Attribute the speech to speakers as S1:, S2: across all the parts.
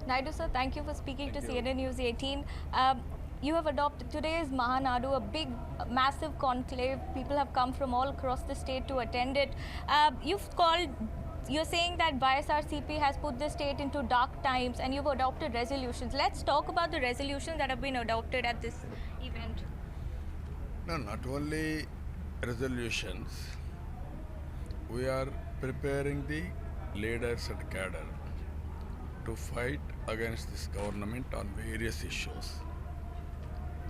S1: Naidu sir, thank you for speaking to
S2: Thank you.
S1: CNN News 18. You have adopted, today is Mahanadu, a big, massive conclave. People have come from all across the state to attend it. You're saying that YSRCP has put the state into dark times and you've adopted resolutions. Let's talk about the resolutions that have been adopted at this event.
S2: No, not only resolutions, we are preparing the leaders and cadre to fight against this government on various issues.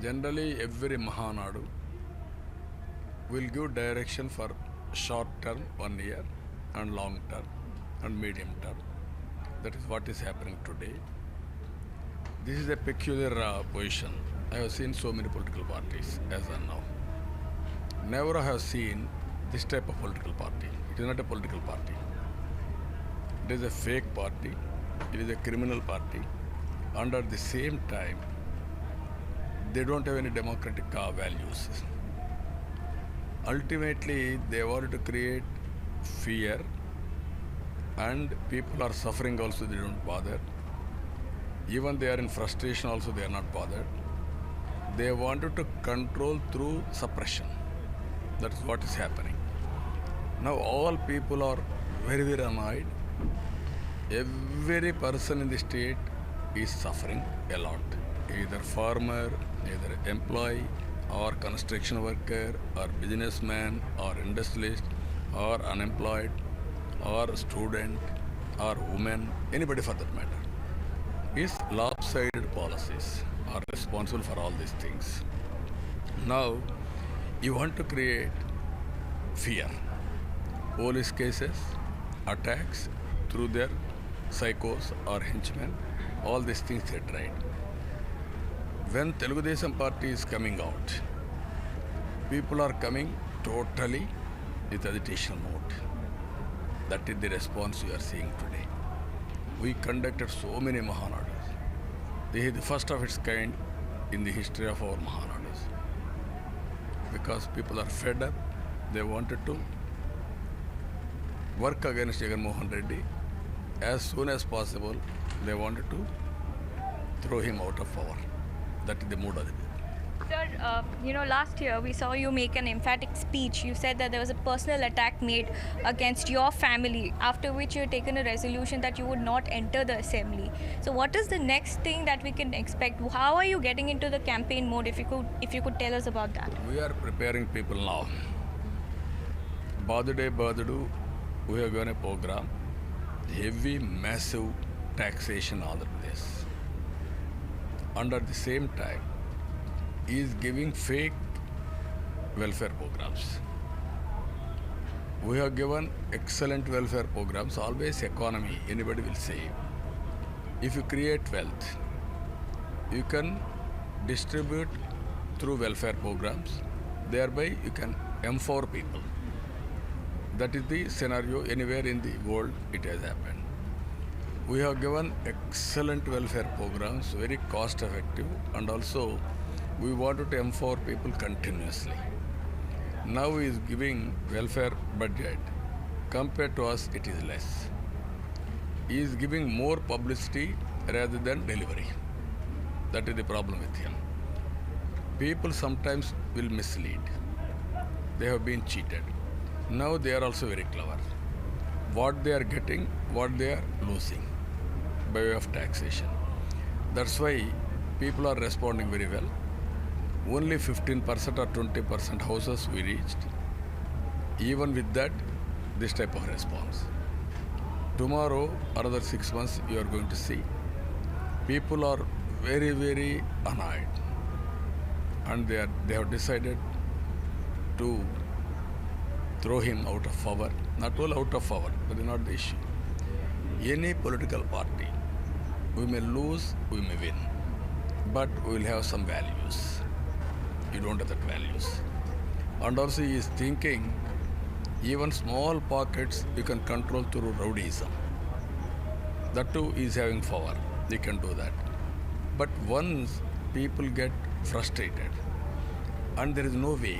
S2: Generally, every Mahanadu will give direction for short term, 1 year, and long term, and medium term. That is what is happening today. This is a peculiar position. I have seen so many political parties as of now. Never have seen this type of political party. It is not a political party. It is a fake party. It is a criminal party. And at the same time, they don't have any democratic values. Ultimately, they wanted to create fear, and people are suffering also, they don't bother. Even they are in frustration also, they are not bothered. They wanted to control through suppression. That is what is happening. Now all people are very, very annoyed. Every person in the state is suffering a lot. Either farmer, either employee, or construction worker, or businessman, or industrialist, or unemployed, or student, or woman, anybody for that matter. Is lopsided policies are responsible for all these things. Now, you want to create fear. Police cases, attacks through their psychos or henchmen, all these things they tried. When Telugu Desam party is coming out, people are coming totally with agitational mode. That is the response you are seeing today. We conducted so many Mahanadus. This is the first of its kind in the history of our Mahanadus. Because people are fed up, they wanted to work against Jagan Mohan Reddy. As soon as possible, they wanted to throw him out of power. That is the mood of the people.
S1: Sir, last year we saw you make an emphatic speech. You said that there was a personal attack made against your family, after which you had taken a resolution that you would not enter the assembly. So what is the next thing that we can expect? How are you getting into the campaign mode, if you could tell us about that?
S2: We are preparing people now. Birthday, we have given a program, heavy, massive taxation on Andhra Pradesh. And at the same time, he is giving fake welfare programs. We have given excellent welfare programs, always economy, anybody will say. If you create wealth, you can distribute through welfare programs, thereby you can empower people. That is the scenario anywhere in the world it has happened. We have given excellent welfare programs, very cost effective, and also we wanted to empower people continuously. Now he is giving welfare budget. Compared to us, it is less. He is giving more publicity rather than delivery. That is the problem with him. People sometimes will mislead. They have been cheated. Now they are also very clever. What they are getting, what they are losing by way of taxation. That's why people are responding very well. Only 15% or 20% houses we reached. Even with that, this type of response. Tomorrow, another 6 months, you are going to see. People are very, very annoyed. And they have decided to throw him out of power. Not all out of power, that is not the issue. Any political party, we may lose, we may win. But we will have some values. You don't have that values. And also he is thinking, even small pockets you can control through rowdyism. That too is having power. They can do that. But once people get frustrated and there is no way,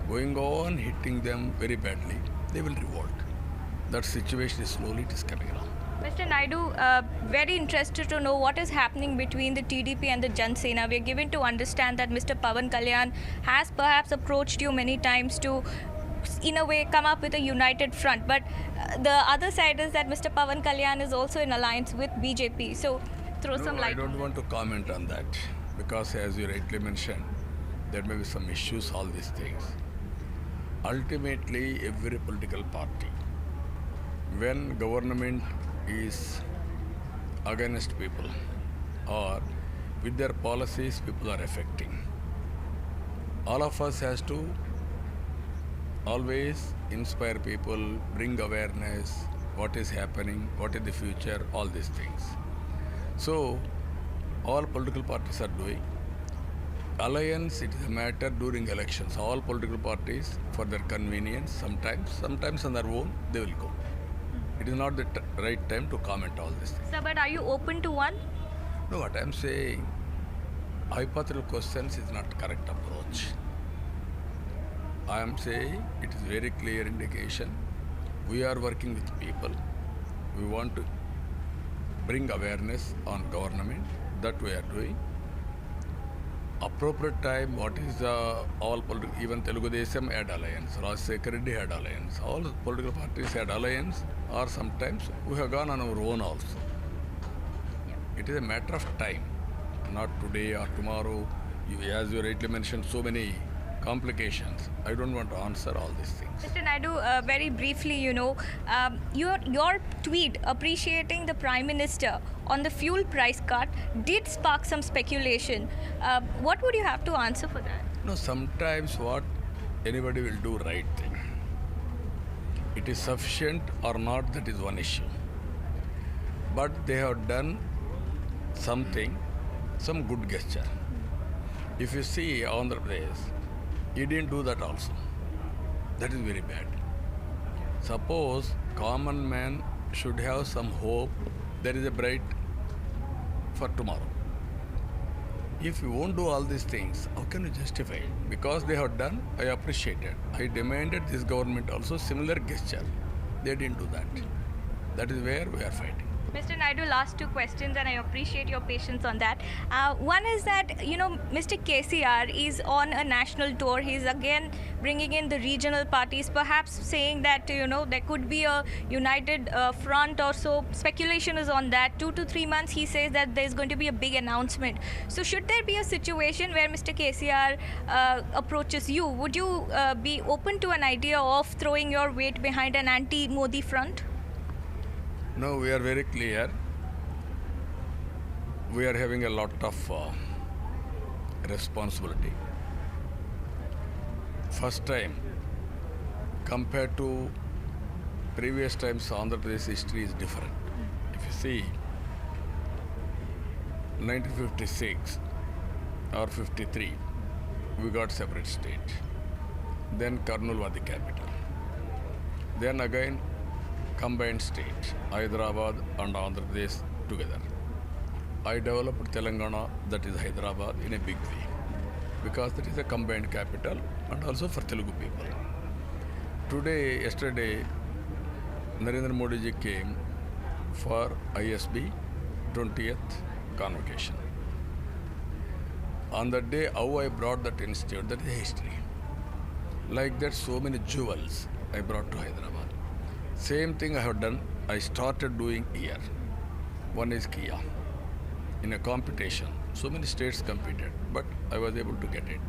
S2: going on hitting them very badly, they will revolt. That situation is slowly it is coming along.
S1: Mr. Naidu, very interested to know what is happening between the TDP and the Jan Sena. We are given to understand that Mr. Pawan Kalyan has perhaps approached you many times to, in a way, come up with a united front. But the other side is that Mr. Pawan Kalyan is also in alliance with BJP. So, throw some
S2: No, I
S1: light on
S2: don't want to comment on that because, as you rightly mentioned, there may be some issues, all these things. Ultimately, every political party, when government is against people or with their policies people are affecting, all of us has to always inspire people, bring awareness, what is happening, what is the future, all these things. So, all political parties are doing. Alliance, it is a matter during elections. All political parties, for their convenience, sometimes on their own, they will go. It is not the right time to comment all this.
S1: Sir, but are you open to one?
S2: No, what I am saying, hypothetical questions is not correct approach. I am saying it is very clear indication. We are working with people. We want to bring awareness on government. That we are doing. Appropriate time, what is all political, even Telugu Desam had alliance, Rajshekhar Reddy had alliance, all political parties had alliance, or sometimes we have gone on our own also. It is a matter of time, not today or tomorrow. As you rightly mentioned, so many complications. I don't want to answer all these things.
S1: Mr. Naidu, very briefly, your tweet appreciating the Prime Minister on the fuel price cut did spark some speculation. What would you have to answer for that?
S2: No, sometimes what anybody will do right thing. It is sufficient or not, that is one issue. But they have done something, some good gesture. If you see Andhra Pradesh, he didn't do that also. That is very bad. Suppose common man should have some hope, there is a bright for tomorrow. If you won't do all these things, how can you justify it? Because they have done, I appreciate it. I demanded this government also similar gesture. They didn't do that. That is where we are fighting.
S1: Mr. Naidu, last two questions, and I appreciate your patience on that. One is that, Mr. KCR is on a national tour. He's again bringing in the regional parties, perhaps saying that, there could be a united front or so. Speculation is on that. 2 to 3 months, he says that there's going to be a big announcement. So should there be a situation where Mr. KCR approaches you, would you be open to an idea of throwing your weight behind an anti-Modi front?
S2: No, we are very clear. We are having a lot of responsibility. First time, compared to previous times, Andhra Pradesh history is different. If you see, 1956 or 53, we got separate state. Then Kurnool was the capital. Then again, combined state, Hyderabad and Andhra Pradesh together. I developed Telangana, that is Hyderabad, in a big way because that is a combined capital and also for Telugu people. Yesterday, Narendra Modi ji came for ISB 20th convocation. On that day, how I brought that institute, that is history. Like that, so many jewels I brought to Hyderabad. Same thing I have done, I started doing here. One is Kia. In a competition, so many states competed, but I was able to get it.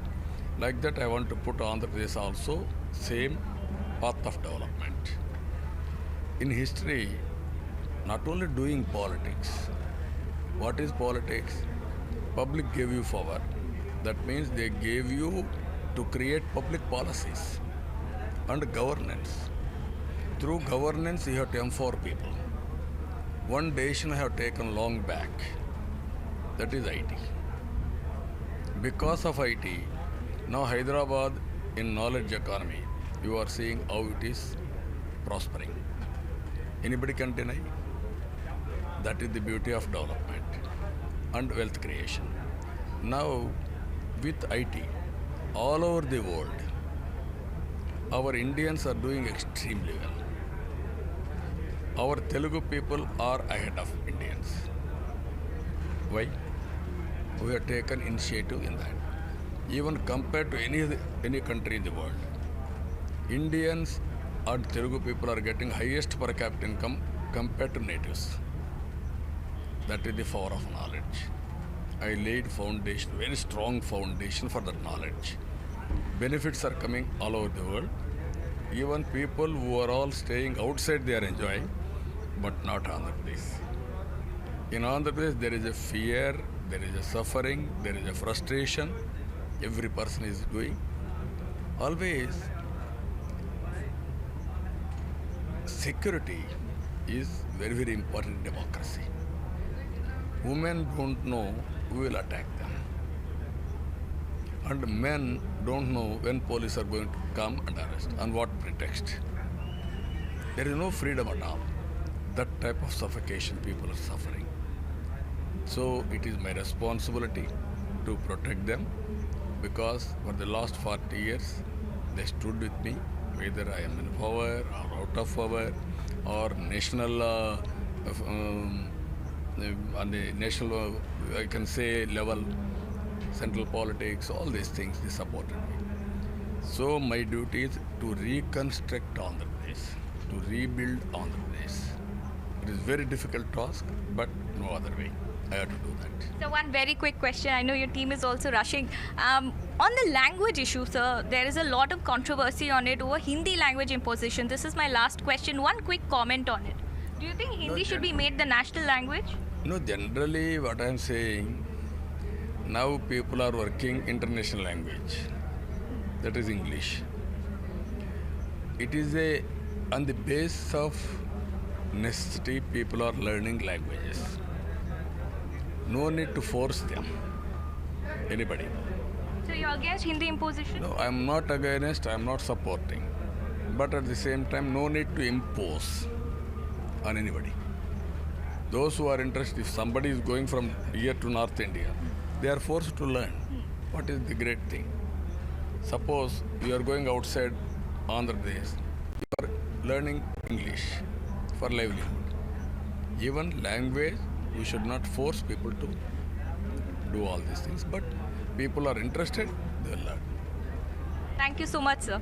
S2: Like that, I want to put Andhra Pradesh also same path of development. In history, not only doing politics. What is politics? Public gave you power. That means they gave you to create public policies and governance. Through governance, you have to empower people. One decision I have taken long back, that is IT. Because of IT, now Hyderabad in knowledge economy, you are seeing how it is prospering. Anybody can deny? That is the beauty of development and wealth creation. Now, with IT, all over the world, our Indians are doing extremely well. our Telugu people are ahead of Indians. Why? We have taken initiative in that. Even compared to any country in the world, Indians and Telugu people are getting highest per capita income compared to natives. That is the power of knowledge. I laid foundation, very strong foundation for that knowledge. Benefits are coming all over the world. Even people who are all staying outside, they are enjoying, but not Andhra Pradesh. In Andhra Pradesh, there is a fear, there is a suffering, there is a frustration. Every person is doing. Always, security is very, very important in democracy. Women don't know who will attack them. And men don't know when police are going to come and arrest, on what pretext. There is no freedom at all. That type of suffocation people are suffering. So it is my responsibility to protect them, because for the last 40 years they stood with me, whether I am in power or out of power or national on the national, I can say, level, central politics, all these things, they supported me. So my duty is to reconstruct Andhra Pradesh, to rebuild Andhra Pradesh. It is very difficult task, but no other way. I have to do that.
S1: So one very quick question. I know your team is also rushing. On the language issue, sir, there is a lot of controversy on it over Hindi language imposition. This is my last question. One quick comment on it. Do you think Hindi should be made the national language?
S2: No, generally what I am saying, now people are working international language. That is English. It is on the basis of necessity people are learning languages. No need to force them. Anybody.
S1: So you're against Hindi imposition?
S2: No, I am not against, I am not supporting. But at the same time, no need to impose on anybody. Those who are interested, if somebody is going from here to North India, they are forced to learn. What is the great thing? Suppose you are going outside Andhra Pradesh, you are learning English for livelihood. Even language, we should not force people to do all these things. But people are interested, they will learn.
S1: Thank you so much, sir.